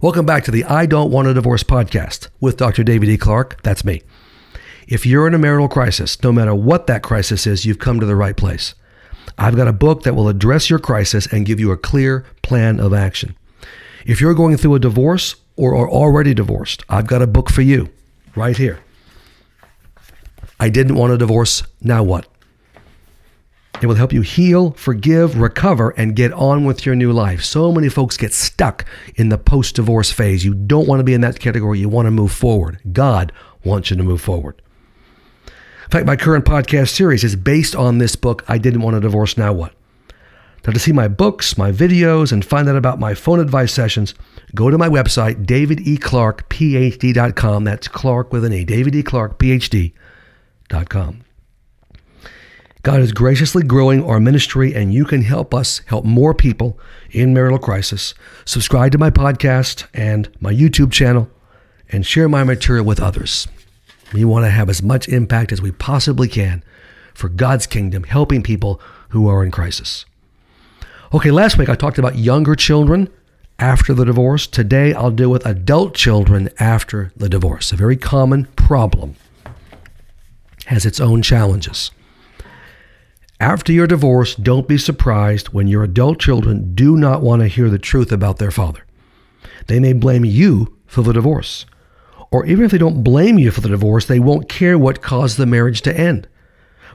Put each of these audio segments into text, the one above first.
Welcome back to the I Don't Want a Divorce podcast with Dr. David E. Clarke. That's me. If you're in a marital crisis, no matter what that crisis is, you've come to the right place. I've got a book that will address your crisis and give you a clear plan of action. If you're going through a divorce or are already divorced, I've got a book for you right here. I Didn't Want a Divorce, Now What? It will help you heal, forgive, recover, and get on with your new life. So many folks get stuck in the post-divorce phase. You don't want to be in that category. You want to move forward. God wants you to move forward. In fact, my current podcast series is based on this book, I Didn't Want a Divorce, Now What? Now, to see my books, my videos, and find out about my phone advice sessions, go to my website, davideclarkephd.com. That's Clarke with an E, davideclarkephd.com. God is graciously growing our ministry, and you can help us help more people in marital crisis. Subscribe to my podcast and my YouTube channel and share my material with others. We want to have as much impact as we possibly can for God's kingdom, helping people who are in crisis. Okay, last week I talked about younger children after the divorce. Today I'll deal with adult children after the divorce. A very common problem. Has its own challenges. After your divorce, don't be surprised when your adult children do not want to hear the truth about their father. They may blame you for the divorce. Or even if they don't blame you for the divorce, they won't care what caused the marriage to end.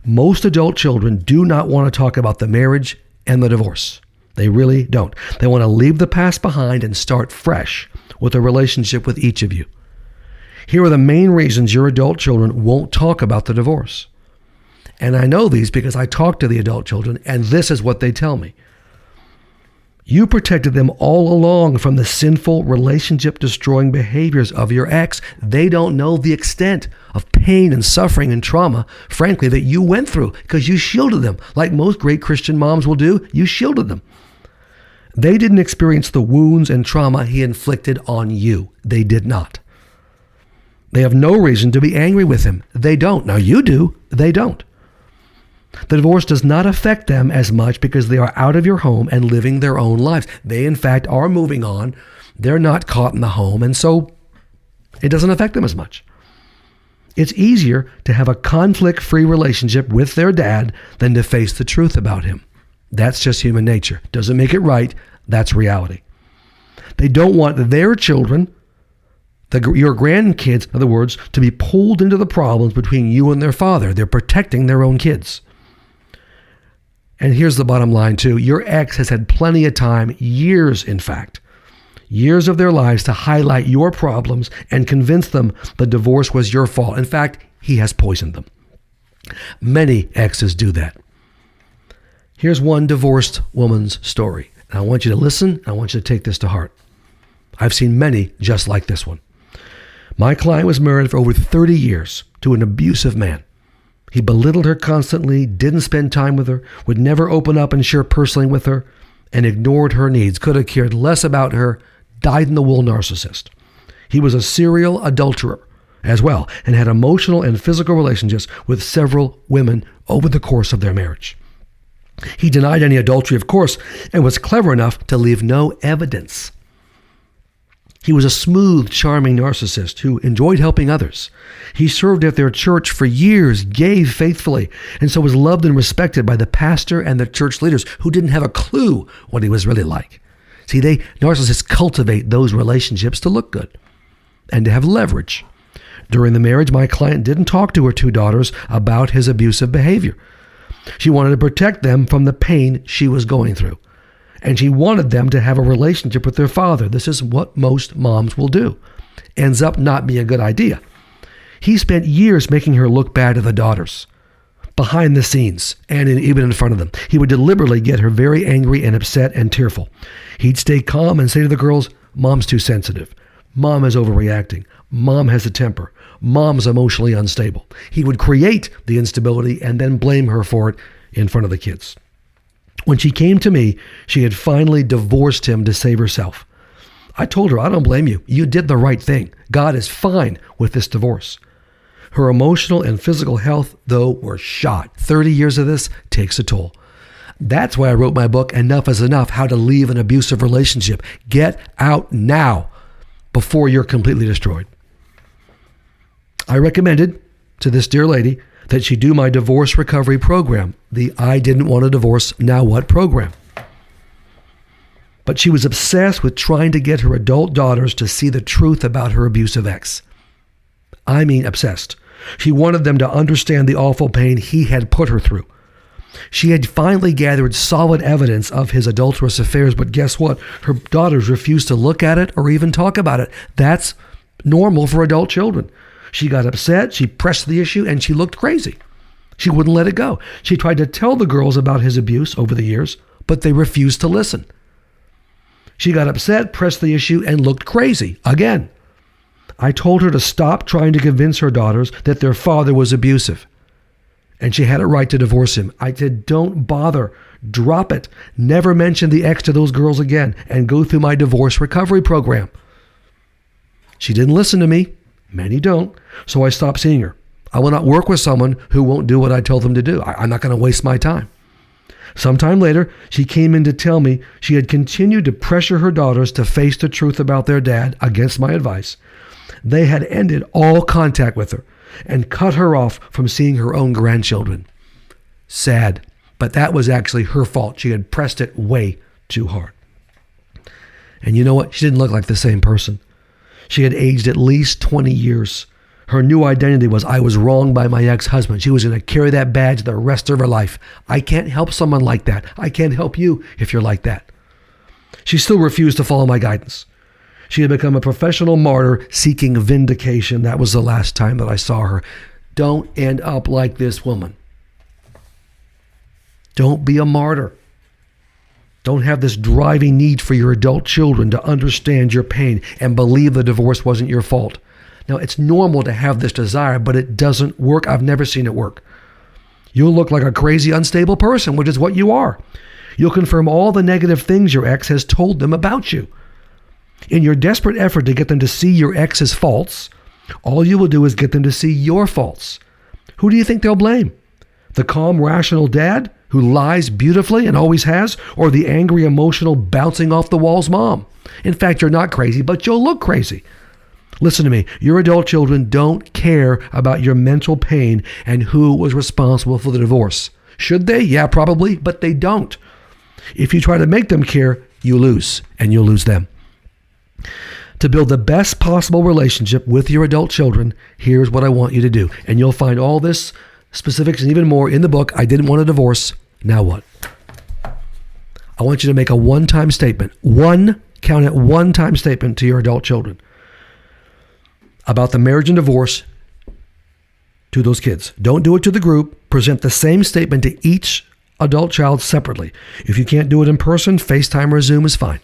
Most adult children do not want to talk about the marriage and the divorce. They really don't. They want to leave the past behind and start fresh with a relationship with each of you. Here are the main reasons your adult children won't talk about the divorce. And I know these because I talk to the adult children, and this is what they tell me. You protected them all along from the sinful, relationship-destroying behaviors of your ex. They don't know the extent of pain and suffering and trauma, frankly, that you went through because you shielded them. Like most great Christian moms will do, you shielded them. They didn't experience the wounds and trauma he inflicted on you. They did not. They have no reason to be angry with him. They don't. Now you do. They don't. The divorce does not affect them as much because they are out of your home and living their own lives. They, in fact, are moving on. They're not caught in the home, and so it doesn't affect them as much. It's easier to have a conflict-free relationship with their dad than to face the truth about him. That's just human nature. Doesn't make it right. That's reality. They don't want their children, your grandkids, in other words, to be pulled into the problems between you and their father. They're protecting their own kids. And here's the bottom line too. Your ex has had plenty of time, years in fact, years of their lives to highlight your problems and convince them the divorce was your fault. In fact, he has poisoned them. Many exes do that. Here's one divorced woman's story. And I want you to listen. I want you to take this to heart. I've seen many just like this one. My client was married for over 30 years to an abusive man. He belittled her constantly, didn't spend time with her, would never open up and share personally with her, and ignored her needs, could have cared less about her, dyed-in-the-wool narcissist. He was a serial adulterer as well, and had emotional and physical relationships with several women over the course of their marriage. He denied any adultery, of course, and was clever enough to leave no evidence. He was a smooth, charming narcissist who enjoyed helping others. He served at their church for years, gave faithfully, and so was loved and respected by the pastor and the church leaders who didn't have a clue what he was really like. See, narcissists cultivate those relationships to look good and to have leverage. During the marriage, my client didn't talk to her two daughters about his abusive behavior. She wanted to protect them from the pain she was going through. And she wanted them to have a relationship with their father. This is what most moms will do. Ends up not being a good idea. He spent years making her look bad to the daughters, behind the scenes, and even in front of them. He would deliberately get her very angry and upset and tearful. He'd stay calm and say to the girls, "Mom's too sensitive. Mom is overreacting. Mom has a temper. Mom's emotionally unstable." He would create the instability and then blame her for it in front of the kids. When she came to me, she had finally divorced him to save herself. I told her, "I don't blame you. You did the right thing. God is fine with this divorce." Her emotional and physical health, though, were shot. 30 years of this takes a toll. That's why I wrote my book, Enough is Enough, How to Leave an Abusive Relationship. Get out now. before you're completely destroyed. I recommended to this dear lady that she do my divorce recovery program, the I Didn't Want a Divorce, Now What program. But she was obsessed with trying to get her adult daughters to see the truth about her abusive ex. I mean obsessed. She wanted them to understand the awful pain he had put her through. She had finally gathered solid evidence of his adulterous affairs, but guess what? Her daughters refused to look at it or even talk about it. That's normal for adult children. She got upset, she pressed the issue, and she looked crazy. She wouldn't let it go. She tried to tell the girls about his abuse over the years, but they refused to listen. She got upset, pressed the issue, and looked crazy again. I told her to stop trying to convince her daughters that their father was abusive, and she had a right to divorce him. I said, don't bother. Drop it. Never mention the ex to those girls again, and go through my divorce recovery program. She didn't listen to me. Many don't. So I stopped seeing her. I will not work with someone who won't do what I tell them to do. I'm not going to waste my time. Sometime later, she came in to tell me she had continued to pressure her daughters to face the truth about their dad against my advice. They had ended all contact with her and cut her off from seeing her own grandchildren. Sad, but that was actually her fault. She had pressed it way too hard. And you know what? She didn't look like the same person. She had aged at least 20 years. Her new identity was, I was wronged by my ex-husband. She was going to carry that badge the rest of her life. I can't help someone like that. I can't help you if you're like that. She still refused to follow my guidance. She had become a professional martyr seeking vindication. That was the last time that I saw her. Don't end up like this woman. Don't be a martyr. Don't have this driving need for your adult children to understand your pain and believe the divorce wasn't your fault. Now, it's normal to have this desire, but it doesn't work. I've never seen it work. You'll look like a crazy, unstable person, which is what you are. You'll confirm all the negative things your ex has told them about you. In your desperate effort to get them to see your ex's faults, all you will do is get them to see your faults. Who do you think they'll blame? The calm, rational dad who lies beautifully and always has, or the angry, emotional, bouncing off the walls mom? In fact, you're not crazy, but you'll look crazy. Listen to me. Your adult children don't care about your mental pain and who was responsible for the divorce. Should they? Yeah, probably, but they don't. If you try to make them care, you lose, and you'll lose them. To build the best possible relationship with your adult children, here's what I want you to do. And you'll find all this specifics and even more in the book, I Didn't Want a Divorce, Now What? I want you to make a one-time statement. Count it one-time statement to your adult children about the marriage and divorce to those kids. Don't do it to the group. Present the same statement to each adult child separately. If you can't do it in person, FaceTime or Zoom is fine.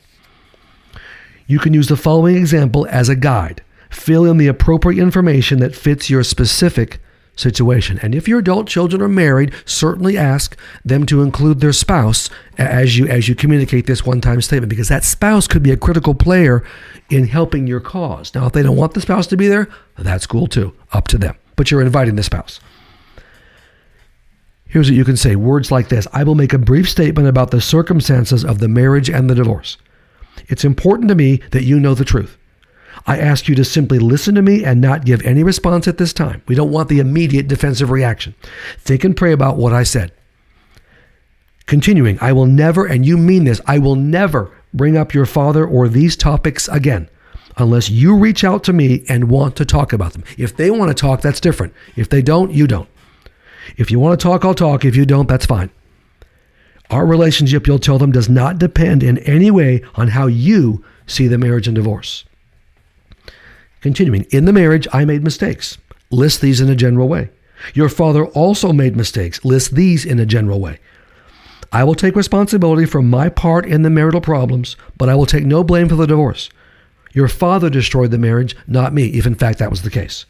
You can use the following example as a guide. Fill in the appropriate information that fits your specific situation. And if your adult children are married, certainly ask them to include their spouse as you communicate this one-time statement, because that spouse could be a critical player in helping your cause. Now, if they don't want the spouse to be there, that's cool too. Up to them. But you're inviting the spouse. Here's what you can say. Words like this. I will make a brief statement about the circumstances of the marriage and the divorce. It's important to me that you know the truth. I ask you to simply listen to me and not give any response at this time. We don't want the immediate defensive reaction. Think and pray about what I said. Continuing, I will never, and you mean this, I will never bring up your father or these topics again unless you reach out to me and want to talk about them. If they want to talk, that's different. If they don't, you don't. If you want to talk, I'll talk. If you don't, that's fine. Our relationship, you'll tell them, does not depend in any way on how you see the marriage and divorce. Continuing, in the marriage, I made mistakes. List these in a general way. Your father also made mistakes. List these in a general way. I will take responsibility for my part in the marital problems, but I will take no blame for the divorce. Your father destroyed the marriage, not me, if in fact that was the case.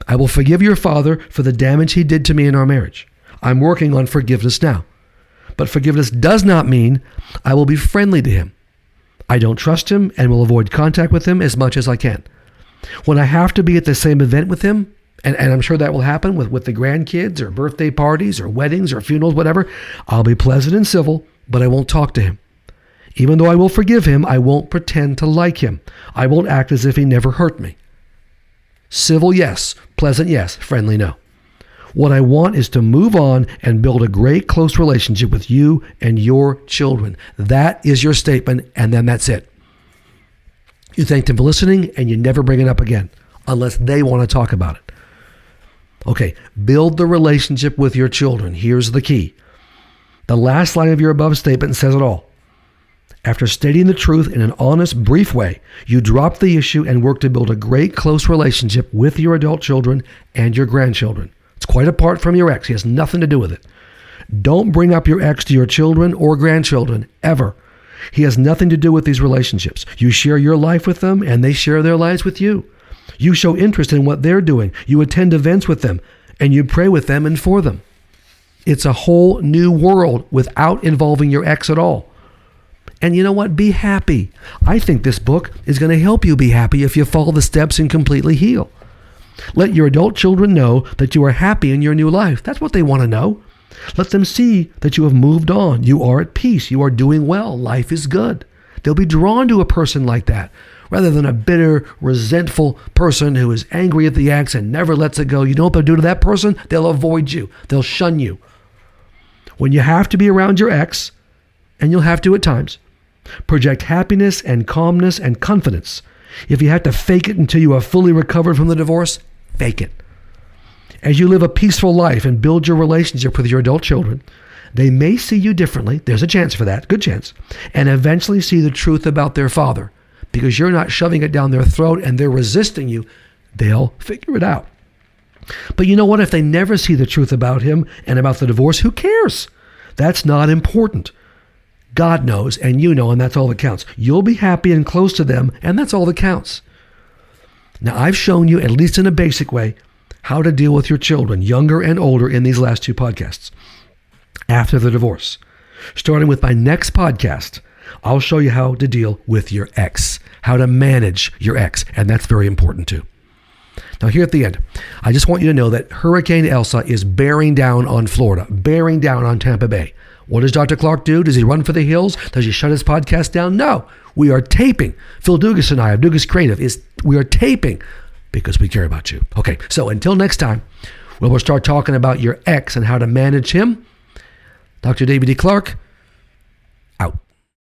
I will forgive your father for the damage he did to me in our marriage. I'm working on forgiveness now. But forgiveness does not mean I will be friendly to him. I don't trust him and will avoid contact with him as much as I can. When I have to be at the same event with him, and I'm sure that will happen with the grandkids or birthday parties or weddings or funerals, whatever, I'll be pleasant and civil, but I won't talk to him. Even though I will forgive him, I won't pretend to like him. I won't act as if he never hurt me. Civil, yes. Pleasant, yes. Friendly, no. What I want is to move on and build a great close relationship with you and your children. That is your statement, and then that's it. You thank them for listening, and you never bring it up again, unless they want to talk about it. Okay, build the relationship with your children. Here's the key. The last line of your above statement says it all. After stating the truth in an honest, brief way, you drop the issue and work to build a great, close relationship with your adult children and your grandchildren. It's quite apart from your ex. He has nothing to do with it. Don't bring up your ex to your children or grandchildren, ever. He has nothing to do with these relationships. You share your life with them, and they share their lives with you. You show interest in what they're doing. You attend events with them, and you pray with them and for them. It's a whole new world without involving your ex at all. And you know what? Be happy. I think this book is going to help you be happy if you follow the steps and completely heal. Let your adult children know that you are happy in your new life. That's what they want to know. Let them see that you have moved on. You are at peace. You are doing well. Life is good. They'll be drawn to a person like that rather than a bitter, resentful person who is angry at the ex and never lets it go. You know what they'll do to that person? They'll avoid you. They'll shun you. When you have to be around your ex, and you'll have to at times, project happiness and calmness and confidence. If you have to fake it until you are fully recovered from the divorce, fake it. As you live a peaceful life and build your relationship with your adult children, they may see you differently. There's a chance for that, good chance, and eventually see the truth about their father. Because you're not shoving it down their throat and they're resisting you, they'll figure it out. But you know what? If they never see the truth about him and about the divorce, who cares? That's not important. God knows, and you know, and that's all that counts. You'll be happy and close to them, and that's all that counts. Now, I've shown you, at least in a basic way, how to deal with your children, younger and older, in these last 2 podcasts after the divorce. Starting with my next podcast, I'll show you how to deal with your ex, how to manage your ex, and that's very important too. Now, here at the end, I just want you to know that Hurricane Elsa is bearing down on Florida, bearing down on Tampa Bay. What does Dr. Clarke do? Does he run for the hills? Does he shut his podcast down? No. We are taping. Phil Dugas and I of Dugas Creative we are taping because we care about you. Okay, so until next time, we'll start talking about your ex and how to manage him. Dr. David D. Clarke,